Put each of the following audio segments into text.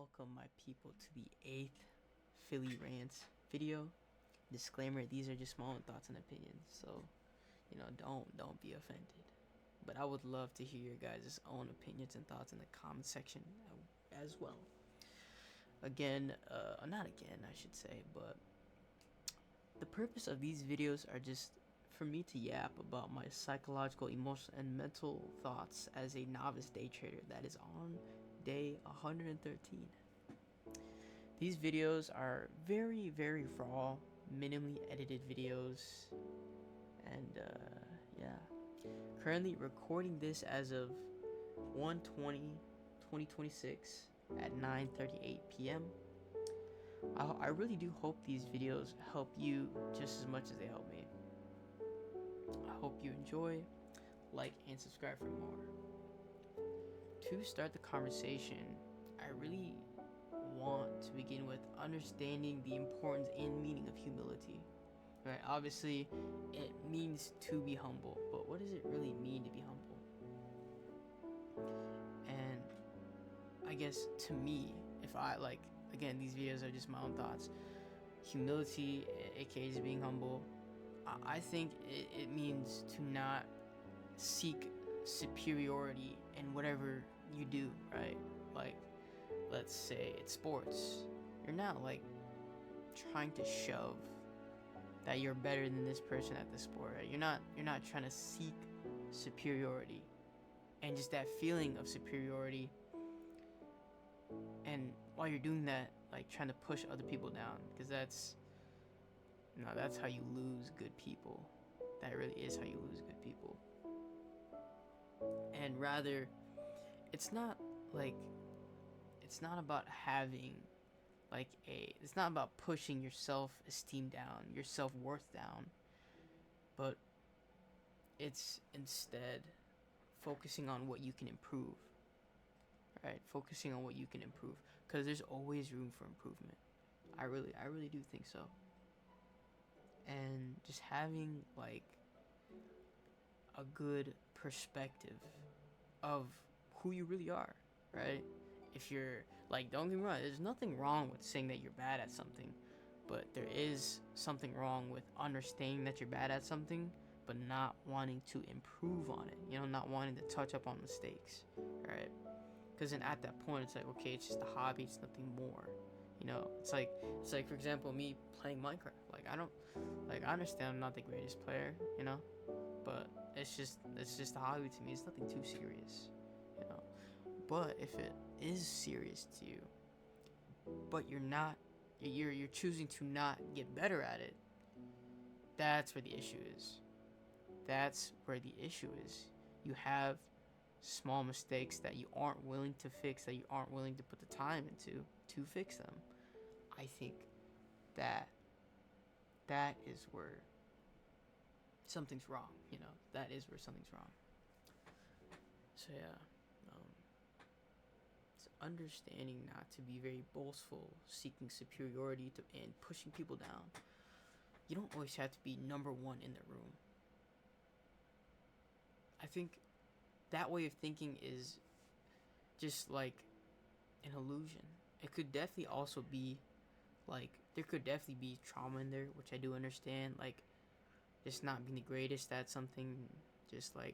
welcome my people to the 8th Philly Rant video. Disclaimer, these are just my own thoughts and opinions, so don't be offended. But I would love to hear your guys' own opinions and thoughts in the comment section as well. Not again, I should say, but the purpose of these videos are just for me to yap about my psychological, emotional, and mental thoughts as a novice day trader that is on day 113. These videos are very, very raw, minimally edited videos, and currently recording this as of 1/20/2026 at 9:38 p.m. I really do hope these videos help you just as much as they help me. I hope you enjoy, like, and subscribe for more. To start the conversation, I really want to begin with understanding the importance and meaning of humility. Right? Obviously, it means to be humble, but what does it really mean to be humble? And I guess to me, if I again, these videos are just my own thoughts. Humility, aka just being humble, I think it means to not seek superiority in whatever you do, right? Like, let's say it's sports. You're not trying to shove that you're better than this person at the sport, right? You're not trying to seek superiority and just that feeling of superiority, and while you're doing that, trying to push other people down, because that's how you lose good people. That really is how you lose good people. And rather, it's not about having it's not about pushing your self-esteem down, your self-worth down, but it's instead focusing on what you can improve, right? Focusing on what you can improve, because there's always room for improvement. I really do think so. And just having a good perspective of who you really are, right? If you're don't get me wrong, there's nothing wrong with saying that you're bad at something, but there is something wrong with understanding that you're bad at something but not wanting to improve on it, not wanting to touch up on mistakes, right? Because then at that point it's okay, it's just a hobby, it's nothing more. It's like for example, me playing Minecraft. I understand I'm not the greatest player, but it's just a hobby to me. It's nothing too serious, But if it is serious to you, but you're choosing to not get better at it, that's where the issue is. You have small mistakes that you aren't willing to fix, that you aren't willing to put the time into to fix them. I think that is where something's wrong. That is where something's wrong. So yeah, it's understanding not to be very boastful, seeking superiority and pushing people down. You don't always have to be number one in the room. I think that way of thinking is just an illusion. It could definitely also be there could definitely be trauma in there, which I do understand, just not being the greatest at something, just I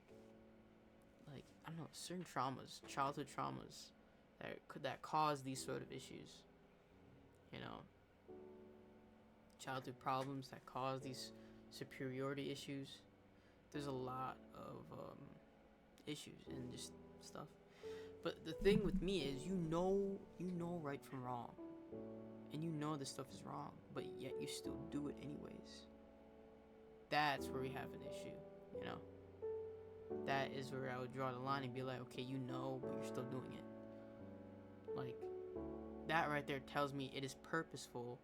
don't know, certain traumas, childhood traumas that cause these sort of issues, childhood problems that cause these superiority issues. There's a lot of issues and just stuff. But the thing with me is, you know right from wrong, and this stuff is wrong, but yet you still do it anyways. That's where we have an issue, That is where I would draw the line and be like, okay, but you're still doing it. That right there tells me it is purposeful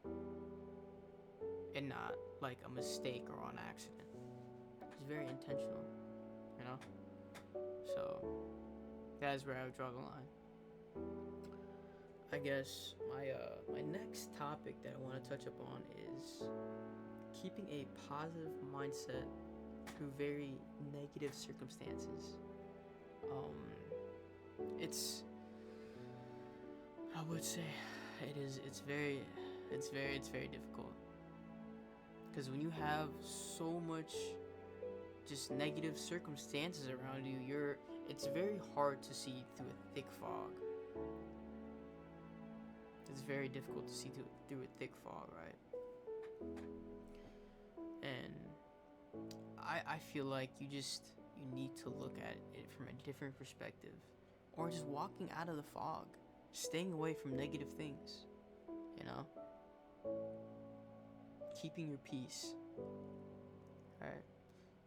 and not a mistake or on accident. It's very intentional, So that is where I would draw the line. I guess my next topic that I want to touch upon is keeping a positive mindset through very negative circumstances. It's I would say it's very difficult because when you have so much just negative circumstances around you, it's very hard to see through a thick fog. It's very difficult to see through a thick fog, right? And I feel like you need to look at it from a different perspective, or just walking out of the fog, staying away from negative things, you know, keeping your peace. All right,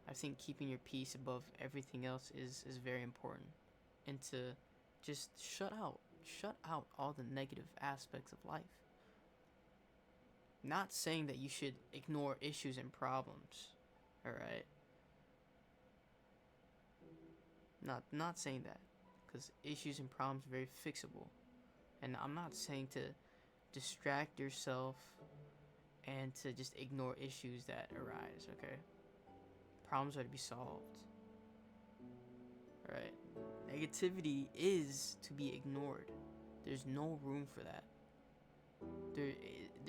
I think keeping your peace above everything else is very important, and to just shut out all the negative aspects of life. Not saying that you should ignore issues and problems, all right? Not saying that, because issues and problems are very fixable, and I'm not saying to distract yourself and to just ignore issues that arise. Okay, problems are to be solved. All right, negativity is to be ignored. There's no room for that. There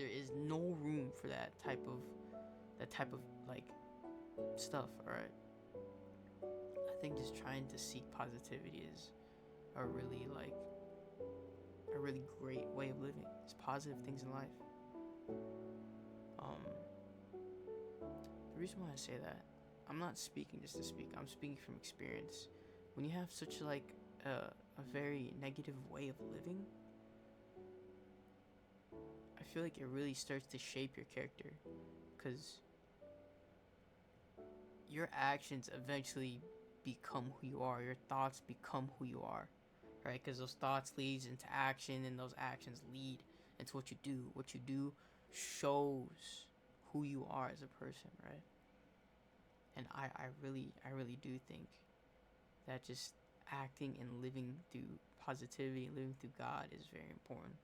is no room for that type of like stuff. All right. I think just trying to seek positivity is a really great way of living. It's positive things in life. The reason why I say that, I'm not speaking just to speak. I'm speaking from experience. When you have such a very negative way of living, I feel like it really starts to shape your character, because your actions eventually become who you are. Your thoughts become who you are, right? Because those thoughts leads into action, and those actions lead into what you do. What you do shows who you are as a person, right? And I really do think that just acting and living through positivity and living through God is very important.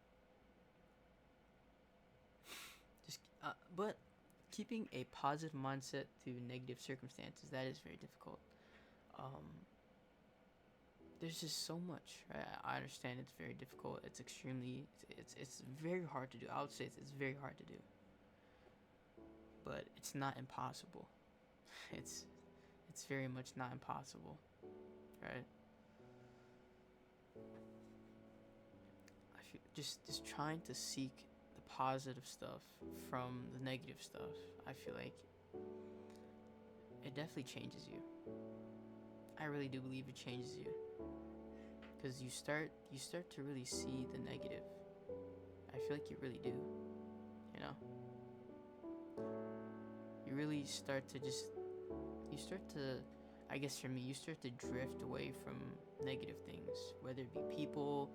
But keeping a positive mindset through negative circumstances, that is very difficult. There's just so much, right? I understand it's very difficult. It's very hard to do. I would say it's very hard to do, but it's not impossible. It's very much not impossible, right? I feel just trying to seek the positive stuff from the negative stuff. I feel like it definitely changes you. I really do believe it changes you, because you start to really see the negative. I feel like you really do. You know, you really start to I guess for me, you start to drift away from negative things, whether it be people,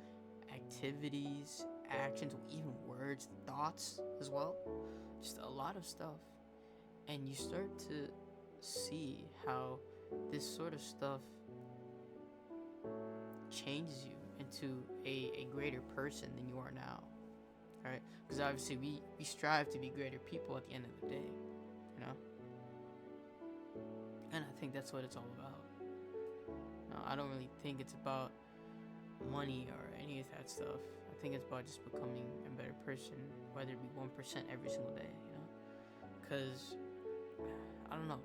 activities, actions, even words, thoughts as well. Just a lot of stuff. And you start to see how this sort of stuff changes you into a greater person than you are now, right? Because obviously we strive to be greater people at the end of the day, you know? And I think that's what it's all about. No, I don't really think it's about money or any of that stuff. I think it's about just becoming a better person, whether it be 1% every single day, you know? Because, I don't know.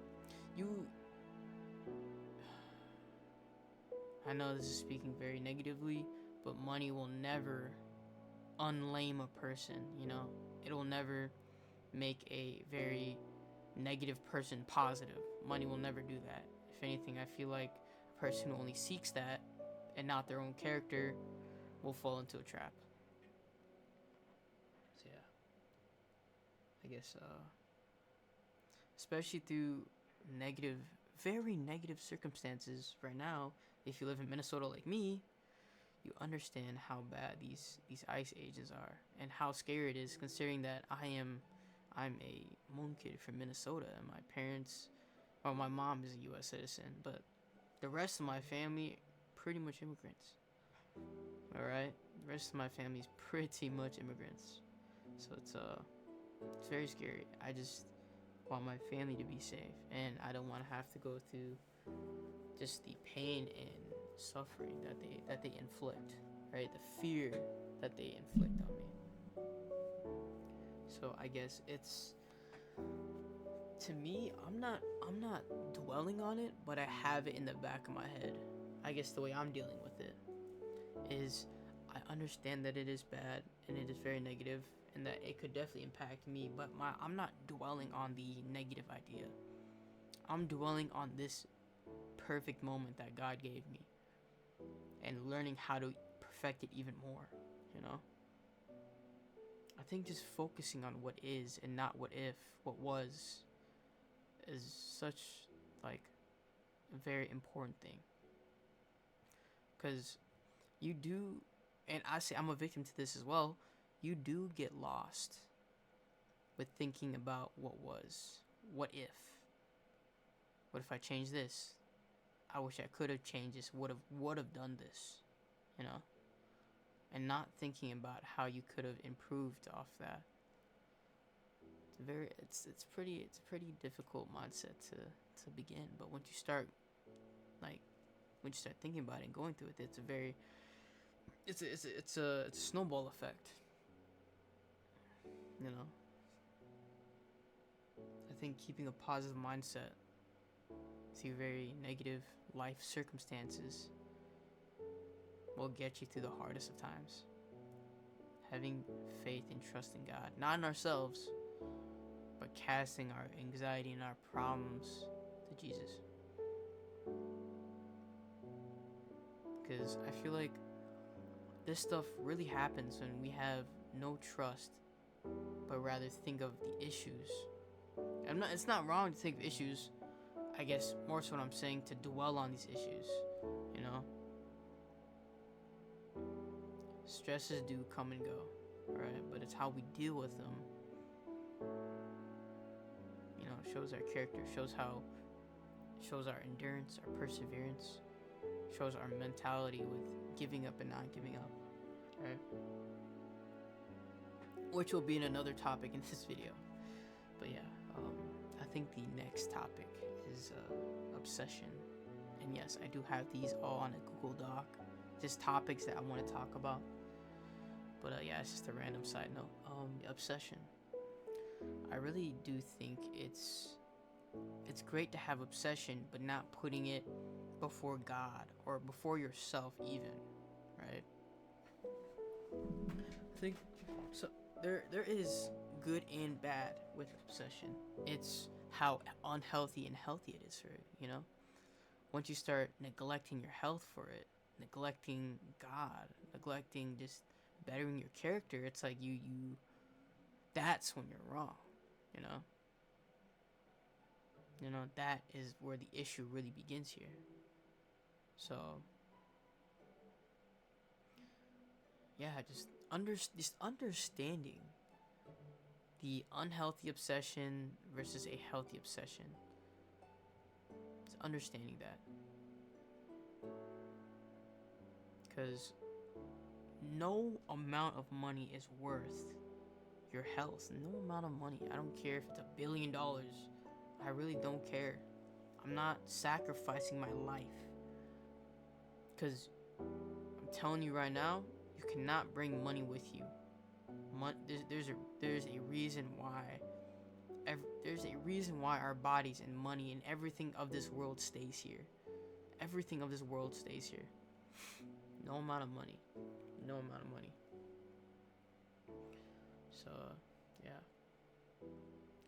I know this is speaking very negatively, but money will never unlame a person, you know? It will never make a very negative person positive. Money will never do that. If anything, I feel like a person who only seeks that and not their own character will fall into a trap. So yeah, I guess especially through negative, very negative circumstances right now, if you live in Minnesota like me, you understand how bad these ice ages are and how scary it is, considering that I'm a Hmong kid from Minnesota, and my parents, well, my mom is a U.S. citizen, but the rest of my family pretty much immigrants. All right, the rest of my family is pretty much immigrants, so it's very scary. I just want my family to be safe, and I don't want to have to go through just the pain and suffering that they inflict, right? The fear that they inflict on me. So I guess it's, to me, I'm not dwelling on it, but I have it in the back of my head. I guess the way I'm dealing with it is, I understand that it is bad and it is very negative and that it could definitely impact me, but I'm not dwelling on the negative idea. I'm dwelling on this perfect moment that God gave me and learning how to perfect it even more, you know? I think just focusing on what is and not what if, what was, is such, like, a very important thing. Because you do, and I say I'm a victim to this as well, you do get lost with thinking about what was, what if I change this, I wish I could have changed this, would have done this, you know, and not thinking about how you could have improved off that. It's pretty difficult mindset to begin, but once you start, like, when you start thinking about it and going through it, it's a snowball effect, you know. I think keeping a positive mindset through very negative life circumstances will get you through the hardest of times. Having faith and trust in God, not in ourselves, but casting our anxiety and our problems to Jesus. Because I feel like this stuff really happens when we have no trust, but rather think of the issues. It's not wrong to think of issues. I guess more so what I'm saying, to dwell on these issues, you know? Stresses do come and go, right? But it's how we deal with them, you know, shows our character, shows our endurance, our perseverance, shows our mentality with giving up and not giving up, right? Which will be in another topic in this video. But yeah, I think the next topic is obsession. And yes, I do have these all on a Google Doc, just topics that I want to talk about. But yeah, it's just a random side note. Obsession. I really do think it's great to have obsession, but not putting it before God or before yourself even, right? I think so. There is good and bad with obsession. It's how unhealthy and healthy it is for it, you know? Once you start neglecting your health for it, neglecting God, neglecting just bettering your character, it's like you that's when you're wrong, you know? You know, that is where the issue really begins here. So yeah, just understanding the unhealthy obsession versus a healthy obsession. Just understanding that. Because no amount of money is worth your health. No amount of money. I don't care if it's $1 billion. I really don't care. I'm not sacrificing my life. Because I'm telling you right now, you cannot bring money with you. There's a reason why. There's a reason why our bodies and money and everything of this world stays here. Everything of this world stays here. No amount of money. No amount of money. So, yeah.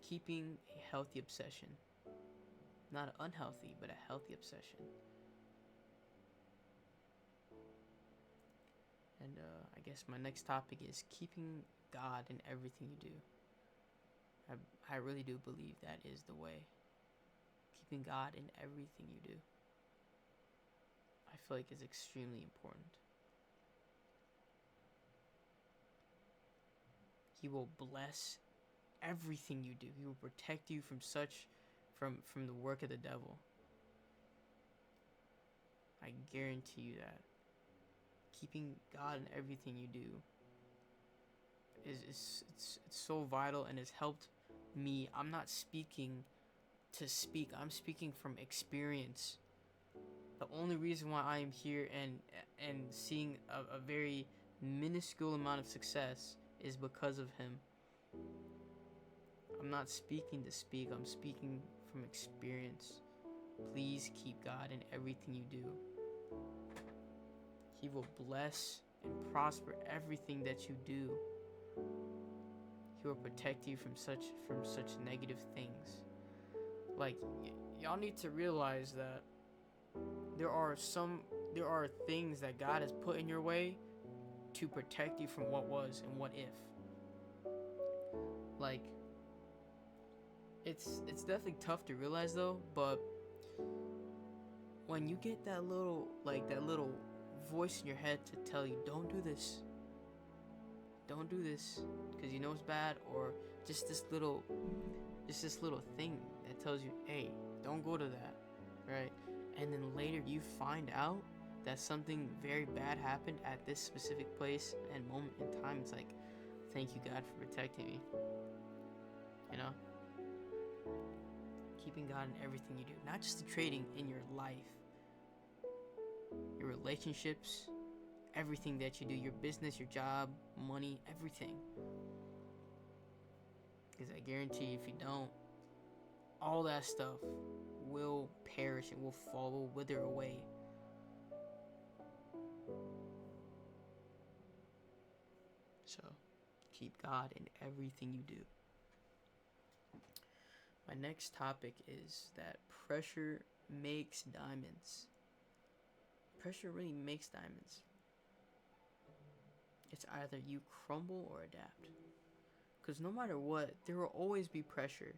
Keeping a healthy obsession. Not unhealthy, but a healthy obsession. And I guess my next topic is keeping God in everything you do. I really do believe that is the way. Keeping God in everything you do. I feel like is extremely important. He will bless everything you do. He will protect you from from the work of the devil. I guarantee you that. Keeping God in everything you do it's so vital and has helped me. I'm not speaking to speak. I'm speaking from experience. The only reason why I am here and seeing a very minuscule amount of success is because of him. I'm not speaking to speak, I'm speaking from experience. Please keep God in everything you do. He will bless and prosper everything that you do. He will protect you from such negative things. Like, y'all need to realize that there are things that God has put in your way to protect you from what was and what if. Like, it's definitely tough to realize though, but when you get that little voice in your head to tell you, don't do this because you know it's bad, or just this little thing that tells you, hey, don't go to that, right? And then later you find out that something very bad happened at this specific place and moment in time. It's like, thank you, God, for protecting me. You know, keeping God in everything you do, not just the trading, in your life, your relationships, everything that you do, your business, your job, money, everything. Because I guarantee if you don't, all that stuff will perish and will fall, will wither away. So, keep God in everything you do. My next topic is that pressure makes diamonds. Pressure really makes diamonds. It's either you crumble or adapt. Because no matter what, there will always be pressure.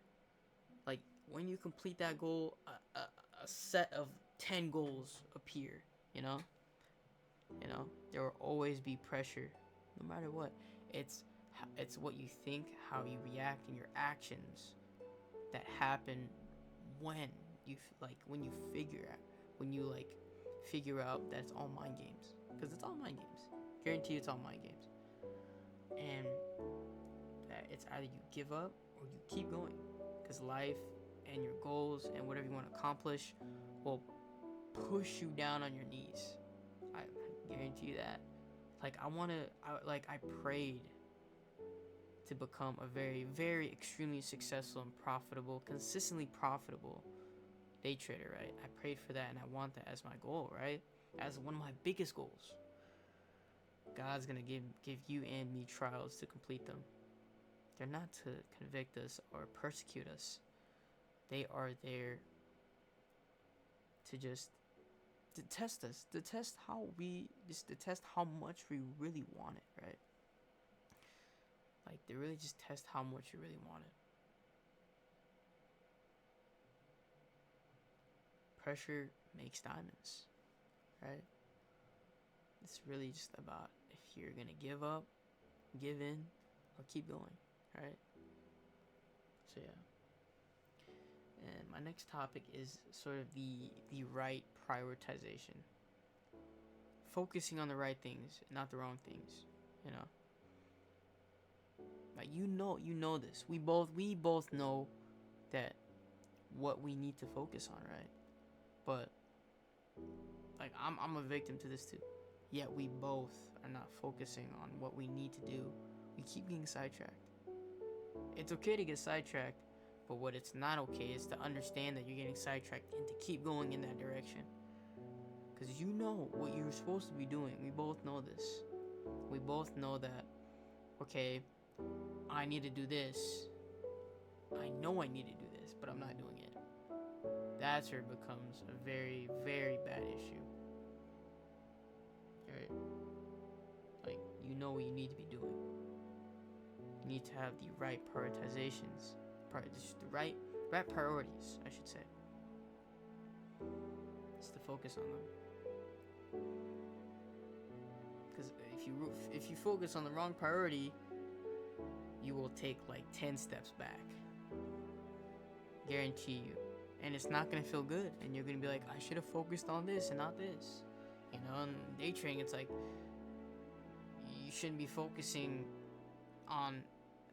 Like, when you complete that goal, a set of 10 goals appear, you know? There will always be pressure, no matter what. It's what you think, how you react, and your actions that happen when you figure out that it's all mind games. Because it's all mind games. Guarantee it's all mind games. And that it's either you give up or you keep going. Because life and your goals and whatever you want to accomplish will push you down on your knees. I guarantee you that. I prayed to become a very, very extremely successful and profitable, consistently profitable day trader, right? I prayed for that and I want that as my goal, right? As one of my biggest goals. God's gonna give you and me trials to complete them. They're not to convict us or persecute us. They are there to just to test us, to test how much we really want it, right? Like, they really just test how much you really want it. Pressure makes diamonds, right? It's really just about if you're gonna give up, give in, or keep going, right? So yeah. And my next topic is sort of the right prioritization. Focusing on the right things, not the wrong things, you know. Like, you know this. We both know that what we need to focus on, right? But like, I'm a victim to this too. Yet we both are not focusing on what we need to do. We keep getting sidetracked. It's okay to get sidetracked, but what it's not okay is to understand that you're getting sidetracked and to keep going in that direction. Because you know what you're supposed to be doing. We both know this. We both know that, okay, I need to do this. I know I need to do this, but I'm not doing it. That's where it becomes a very, very bad issue. Right? Like, you know what you need to be doing. You need to have the right prioritizations. Just the right priorities, I should say. Just to focus on them. Because if you focus on the wrong priority, you will take like 10 steps back. Guarantee you. And it's not going to feel good. And you're going to be like, I should have focused on this and not this. You know, and day trading, it's like, you shouldn't be focusing on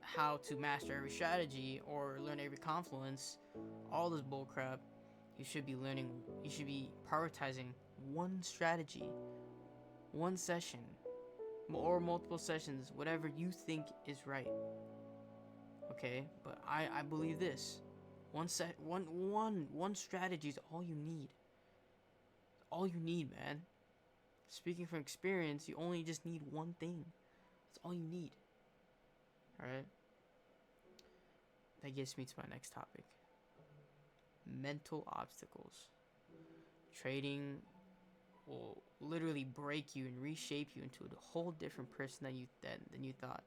how to master every strategy or learn every confluence. All this bullcrap. You should be prioritizing one strategy, one session, or multiple sessions, whatever you think is right. Okay, but I believe this. One strategy is all you need. All you need, man. Speaking from experience, you only just need one thing. That's all you need. Alright? That gets me to my next topic. Mental obstacles. Trading will literally break you and reshape you into a whole different person than you thought.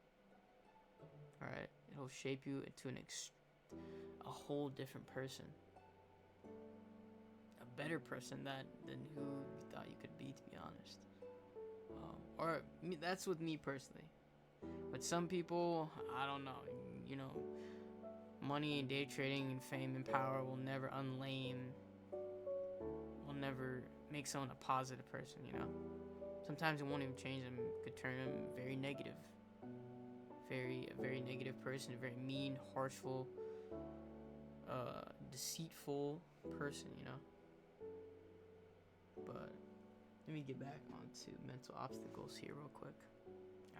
All right, it'll shape you into a whole different person, a better person than who you thought you could be. To be honest, that's with me personally. But some people, I don't know. You know, money and day trading and fame and power will never will never make someone a positive person, you know? Sometimes it won't even change them. It could turn them very negative. A very negative person, a very mean, harshful, deceitful person, you know? But let me get back onto mental obstacles here real quick.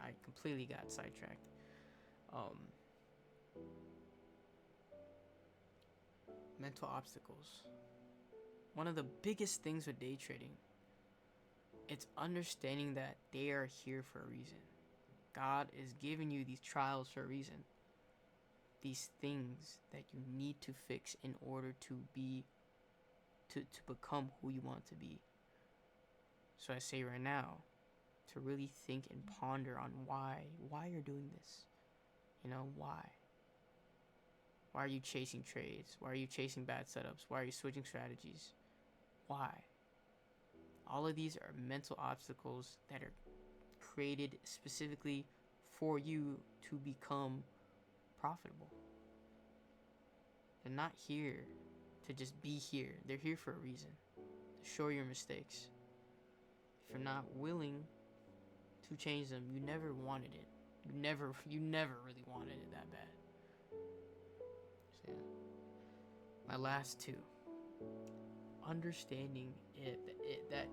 I completely got sidetracked. Mental obstacles. One of the biggest things with day trading, it's understanding that they are here for a reason. God is giving you these trials for a reason. These things that you need to fix in order to become who you want to be. So I say right now, to really think and ponder on why you're doing this. You know, why? Why are you chasing trades? Why are you chasing bad setups? Why are you switching strategies? Why? All of these are mental obstacles that are created specifically for you to become profitable. They're not here to just be here. They're here for a reason. To show your mistakes. If you're not willing to change them, you never wanted it. You never really wanted it that bad. So yeah. My last two. Understanding that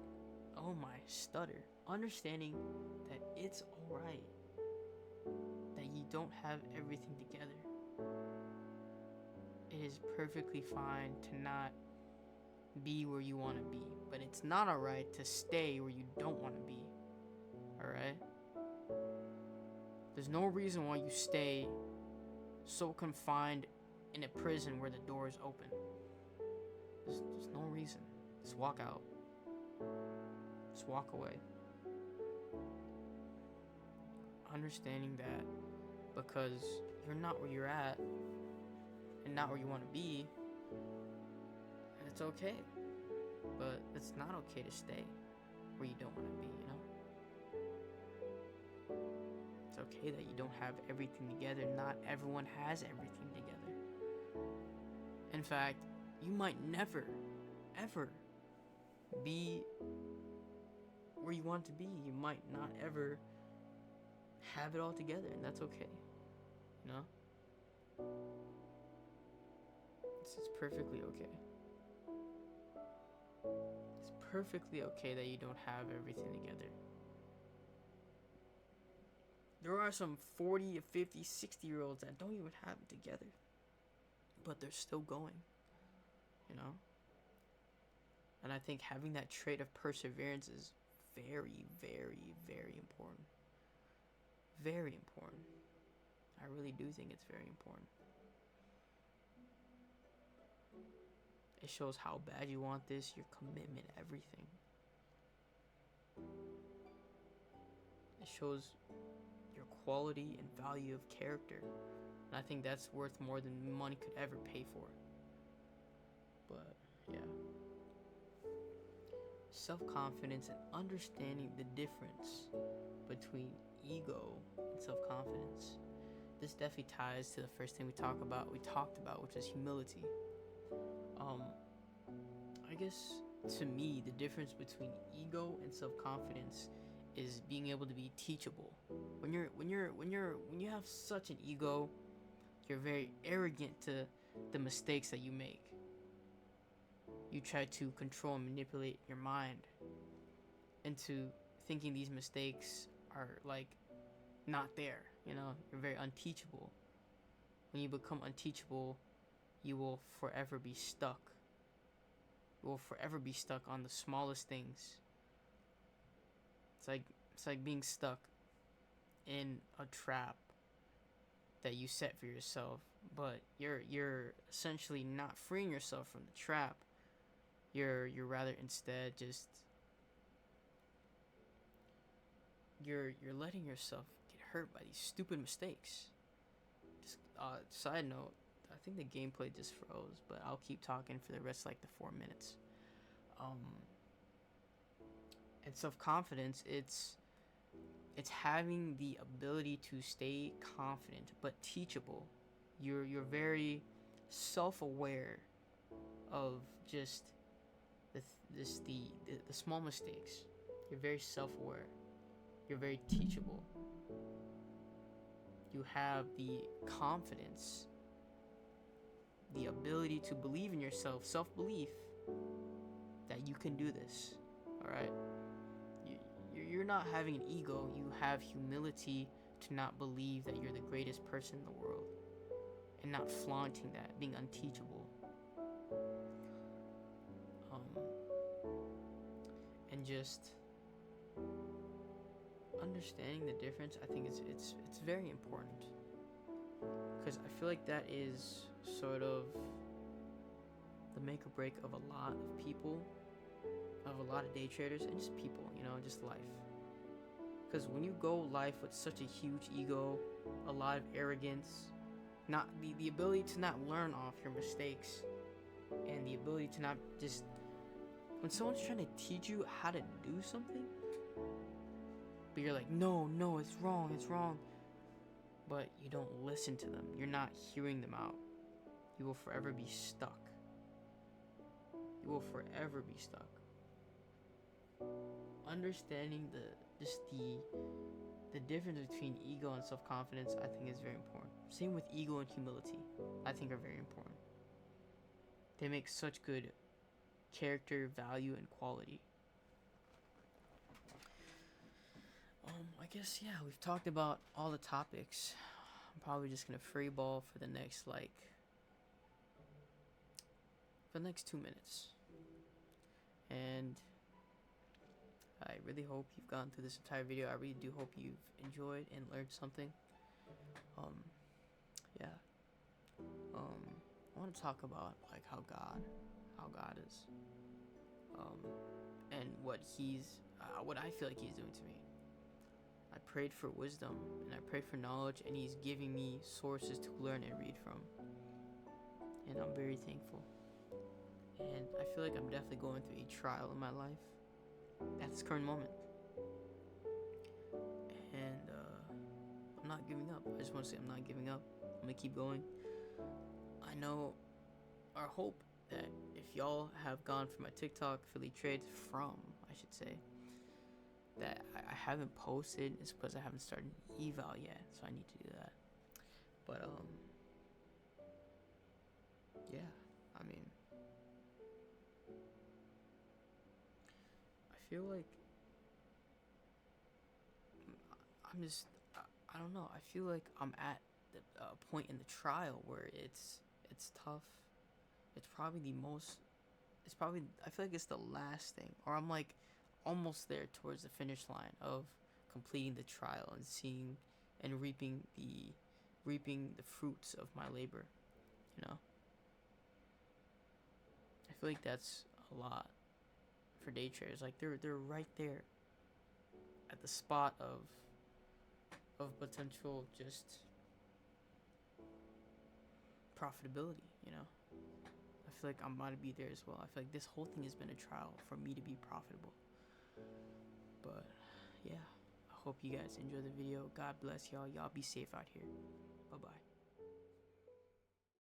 oh my stutter. Understanding that it's alright. That you don't have everything together. It is perfectly fine to not be where you want to be. But it's not alright to stay where you don't want to be. Alright? There's no reason why you stay so confined in a prison where the door is open. There's no reason. Just walk out. Just walk away. Understanding that because you're not where you're at and not where you want to be, it's okay. But it's not okay to stay where you don't want to be, you know? It's okay that you don't have everything together. Not everyone has everything together. In fact, you might never, ever be where you want to be. You might not ever have it all together, and that's okay. You know? It's perfectly okay. It's perfectly okay that you don't have everything together. There are some 40, 50, 60-year-olds that don't even have it together. But they're still going. You know? And I think having that trait of perseverance is very, very, very important. Very important. I really do think it's very important. It shows how bad you want this, your commitment, everything. It shows your quality and value of character. And I think that's worth more than money could ever pay for. But, yeah. Self-confidence and understanding the difference between ego and self-confidence. This definitely ties to the first thing we talked about, which is humility. I guess to me, the difference between ego and self-confidence is being able to be teachable. When you have such an ego, you're very arrogant to the mistakes that you make. You try to control and manipulate your mind into thinking these mistakes are like not there. You know, you're very unteachable. When you become unteachable, you will forever be stuck. You will forever be stuck on the smallest things. It's like being stuck in a trap that you set for yourself, but you're essentially not freeing yourself from the trap. You're rather instead just you're letting yourself get hurt by these stupid mistakes. Just side note, I think the gameplay just froze, but I'll keep talking for the rest of like the 4 minutes. Um, and self-confidence, it's having the ability to stay confident but teachable. You're very self-aware of just the small mistakes. You're very self-aware. You're very teachable. You have the confidence, the ability to believe in yourself, self-belief that you can do this. All right. You're not having an ego. You have humility to not believe that you're the greatest person in the world, and not flaunting that, being unteachable. And just understanding the difference, I think it's very important, because I feel like that is sort of the make or break of a lot of people, of a lot of day traders, and just people, you know, just life. Because when you go life with such a huge ego, a lot of arrogance, not the ability to not learn off your mistakes, and the ability to not just, when someone's trying to teach you how to do something, but you're like, no, it's wrong, but you don't listen to them, you're not hearing them out, you will forever be stuck. You will forever be stuck. Understanding the difference between ego and self-confidence, I think, is very important. Same with ego and humility, I think, are very important. They make such good character, value, and quality. I guess, yeah, we've talked about all the topics. I'm probably just gonna free ball for the next 2 minutes. And I really hope you've gone through this entire video. I really do hope you've enjoyed and learned something. Yeah. I want to talk about like how God is, and what I feel like He's doing to me. I prayed for wisdom and I prayed for knowledge, and He's giving me sources to learn and read from, and I'm very thankful. And I feel like I'm definitely going through a trial in my life at this current moment. And I'm not giving up. I just want to say I'm not giving up. I'm going to keep going. I know, or hope, that if y'all have gone from my TikTok affiliate trades I should say, that I haven't posted, is because I haven't started eval yet, so I need to do that. But yeah, I mean, I feel like I don't know. I feel like I'm at a point in the trial where it's tough. It's probably I feel like it's the last thing, or I'm like almost there towards the finish line of completing the trial and seeing and reaping the fruits of my labor, you know. I feel like that's a lot for day traders. Like they're right there at the spot of potential just profitability, you know. I feel like I'm about to be there as well. I feel like this whole thing has been a trial for me to be profitable. But yeah, I hope you guys enjoy the video. God bless y'all. Y'all be safe out here.